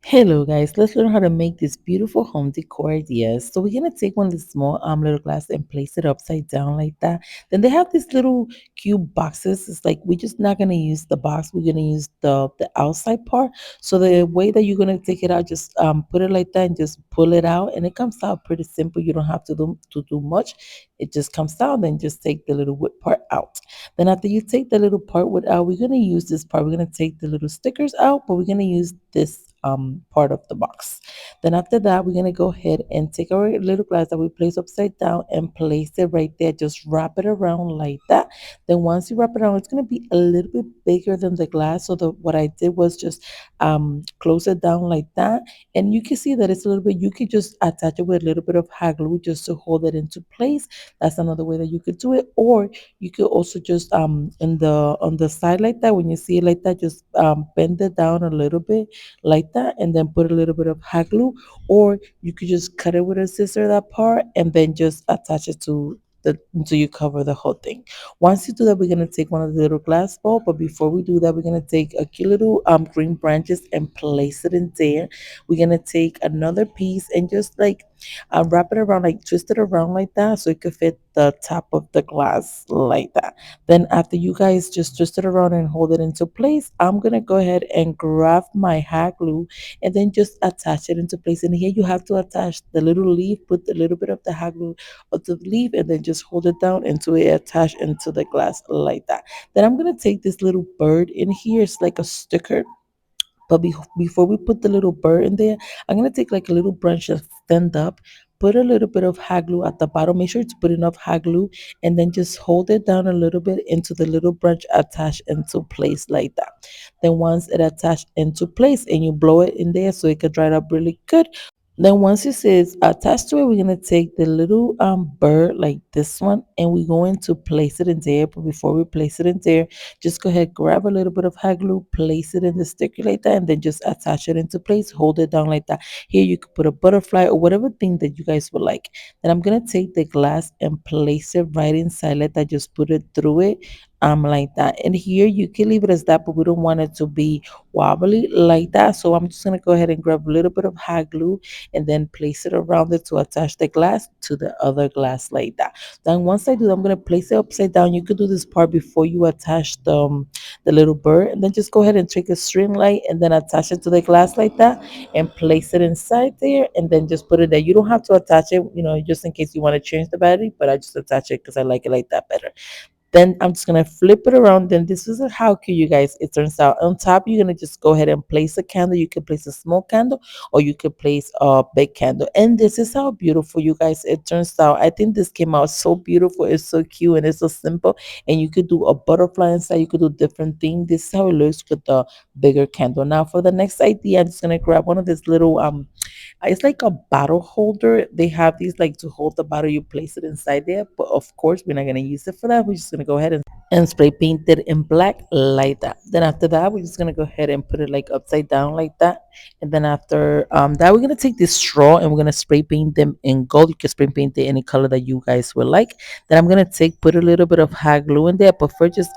Hello guys, let's learn how to make this beautiful home decor ideas. So we're gonna take one of the small little glass and place it upside down like that. Then they have these little cube boxes. It's like we're just not gonna use the box, we're gonna use the outside part. So the way that you're gonna take it out, just put it like that and just pull it out, and it comes out pretty simple. You don't have to do much. It just comes out, then just take the little wood part out. Then after you take the little part wood out, we're gonna use this part. We're gonna take the little stickers out, but we're gonna use this part of the box. Then after that, we're gonna go ahead and take our little glass that we place upside down and place it right there. Just wrap it around like that. Then once you wrap it around, it's gonna be a little bit bigger than the glass. So what I did was just close it down like that, and you can see that it's a little bit. You could just attach it with a little bit of hot glue just to hold it into place. That's another way that you could do it, or you could also just in the on the side like that. When you see it like that, just bend it down a little bit like that, and then put a little bit of hot glue, or you could just cut it with a scissor that part, and then just attach it to the until you cover the whole thing. Once you do that, we're gonna take one of the little glass bowl, but before we do that, we're gonna take a cute little green branches and place it in there. We're gonna take another piece and just like wrap it around, like twist it around like that, so it could fit the top of the glass like that. Then after you guys just twist it around and hold it into place, I'm gonna go ahead and grab my hot glue and then just attach it into place. And here you have to attach the little leaf, put a little bit of the hot glue of the leaf, and then just hold it down until it attach into the glass like that. Then I'm gonna take this little bird in here. It's like a sticker, but before we put the little bird in there, I'm gonna take like a little branch that stand up, put a little bit of hot glue at the bottom. Make sure to put enough hot glue, and then just hold it down a little bit into the little branch attached into place like that. Then once it attached into place, and you blow it in there so it could dry up really good. Then once it says attached to it, we're gonna take the little bird like this one, and we're going to place it in there. But before we place it in there, just go ahead, grab a little bit of hot glue, place it in the sticker like that, and then just attach it into place. Hold it down like that. Here you could put a butterfly or whatever thing that you guys would like. Then I'm gonna take the glass and place it right inside like that. Just put it through it. Like that, and here you can leave it as that, but we don't want it to be wobbly like that. So I'm just gonna go ahead and grab a little bit of hot glue and then place it around it to attach the glass to the other glass like that. Then once I do that, I'm going to place it upside down. You could do this part before you attach the little bird, and then just go ahead and take a string light and then attach it to the glass like that and place it inside there, and then just put it there. You don't have to attach it, just in case you want to change the battery, but I just attach it because I like it like that better. Then I'm just gonna flip it around. Then this is how cute, you guys, it turns out. On top, you're gonna just go ahead and place a candle. You can place a small candle, or you could place a big candle. And this is how beautiful, you guys, it turns out. I think this came out so beautiful. It's so cute and it's so simple. And you could do a butterfly inside. You could do different things. This is how it looks with the bigger candle. Now for the next idea, I'm just gonna grab one of these little it's like a bottle holder. They have these like to hold the bottle. You place it inside there, but of course we're not gonna use it for that. We're just gonna go ahead and spray paint it in black like that. Then after that, we're just gonna go ahead and put it like upside down like that. And then after that, we're gonna take this straw and we're gonna spray paint them in gold. You can spray paint it any color that you guys would like. Then I'm gonna put a little bit of hot glue in there, but first just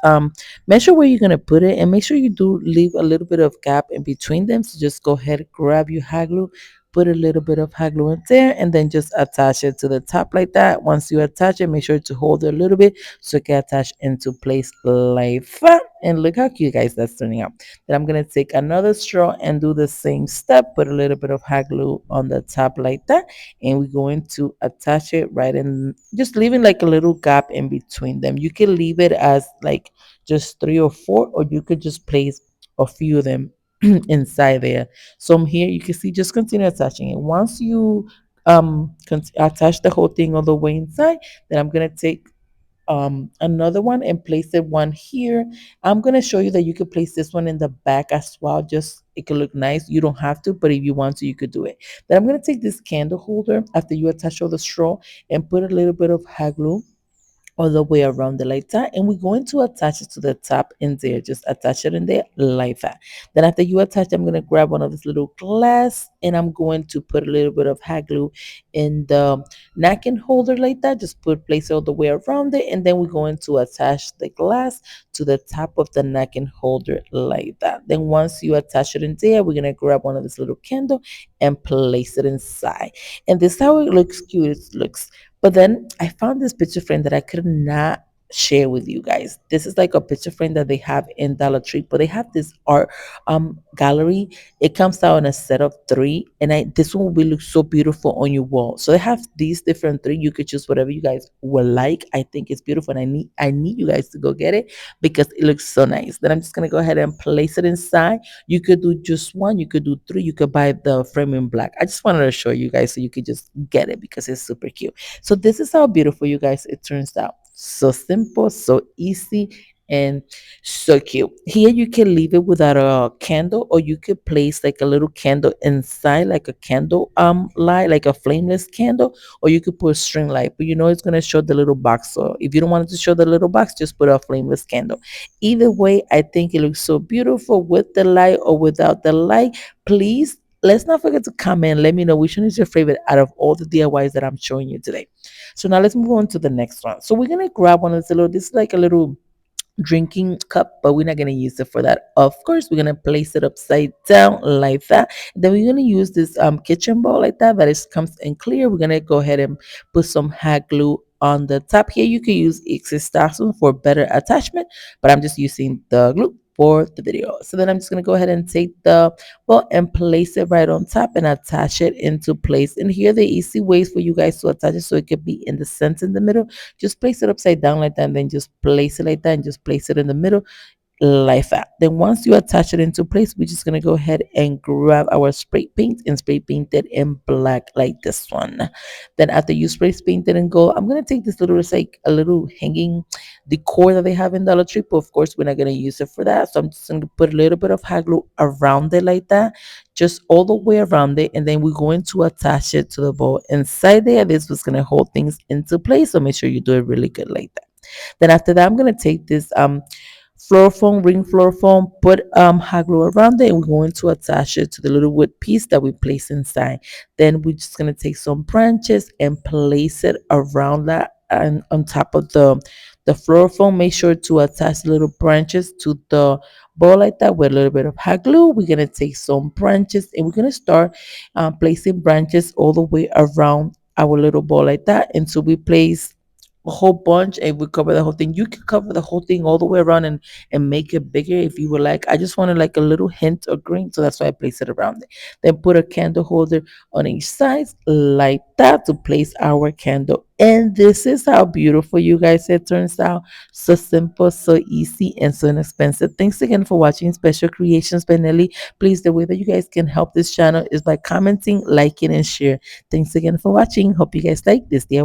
measure where you're gonna put it and make sure you do leave a little bit of gap in between them. So just go ahead, grab your hot glue, put a little bit of hot glue in there, and then just attach it to the top like that. Once you attach it, make sure to hold it a little bit so it can attach into place like that. And look how cute, guys, that's turning out. Then I'm gonna take another straw and do the same step, put a little bit of hot glue on the top like that, and we're going to attach it right in, just leaving like a little gap in between them. You can leave it as like just three or four, or you could just place a few of them inside there. So here you can see, just continue attaching it. Once you attach the whole thing all the way inside, then I'm gonna take another one and place it one here. I'm gonna show you that you could place this one in the back as well. Just it could look nice. You don't have to, but if you want to, you could do it. Then I'm gonna take this candle holder after you attach all the straw and put a little bit of hot glue all the way around the like that, and we're going to attach it to the top in there. Just attach it in there like that. Then after you attach, I'm going to grab one of this little glass and I'm going to put a little bit of hot glue in the napkin holder like that. Just place it all the way around it, and then we're going to attach the glass to the top of the napkin holder like that. Then once you attach it in there, we're gonna grab one of this little candle and place it inside. And this is how it looks cute. It looks. But then I found this picture frame that I could not share with you guys. This is like a picture frame that they have in Dollar Tree, but they have this art gallery. It comes out in a set of three, and I this one will look so beautiful on your wall. So they have these different three. You could choose whatever you guys would like. I think it's beautiful, and I need you guys to go get it because it looks so nice. Then I'm just gonna go ahead and place it inside. You could do just one, you could do three, you could buy the frame in black. I just wanted to show you guys so you could just get it because it's super cute. So this is how beautiful, you guys, it turns out. So simple, so easy, and so cute. Here you can leave it without a candle, or you could place like a little candle inside, like a candle light, like a flameless candle, or you could put a string light. But you know it's gonna show the little box. So if you don't want it to show the little box, just put a flameless candle. Either way, I think it looks so beautiful with the light or without the light. Please, let's not forget to comment. Let me know which one is your favorite out of all the DIYs that I'm showing you today. So now let's move on to the next one. So we're gonna grab one of this little. This is like a little drinking cup, but we're not going to use it for that. Of course, we're going to place it upside down like that. Then we're going to use this kitchen bowl like that is comes in clear. We're going to go ahead and put some hot glue on the top. Here you can use Exestaxon for better attachment, but I'm just using the glue for the video. So then I'm just going to go ahead and take the bowl and place it right on top and attach it into place. And here are the easy ways for you guys to attach it so it could be in the center in the middle. Just place it upside down like that, and then just place it like that and just place it in the middle like that. Then once you attach it into place, we're just gonna go ahead and grab our spray paint and spray paint it in black like this one. Then after you spray paint it in gold, I'm gonna take this little, it's like a little hanging decor that they have in Dollar Tree, but of course we're not gonna use it for that. So I'm just gonna put a little bit of hot glue around it like that, just all the way around it, and then we're going to attach it to the bowl inside there. This was gonna hold things into place, so make sure you do it really good like that. Then after that, I'm gonna take this floor foam, ring floor foam, put hot glue around it, and we're going to attach it to the little wood piece that we place inside. Then we're just gonna take some branches and place it around that and on top of the floor foam. Make sure to attach little branches to the bowl like that with a little bit of hot glue. We're gonna take some branches and we're gonna start placing branches all the way around our little ball like that until we place a whole bunch and we cover the whole thing. You can cover the whole thing all the way around and make it bigger if you would like. I just wanted like a little hint of green, so that's why I placed it around it. Then put a candle holder on each side like that to place our candle. And this is how beautiful, you guys, it turns out. So simple, so easy, and so inexpensive. Thanks again for watching Special Creations by Nelly. Please, the way that you guys can help this channel is by commenting, liking, and share. Thanks again for watching. Hope you guys like this DIY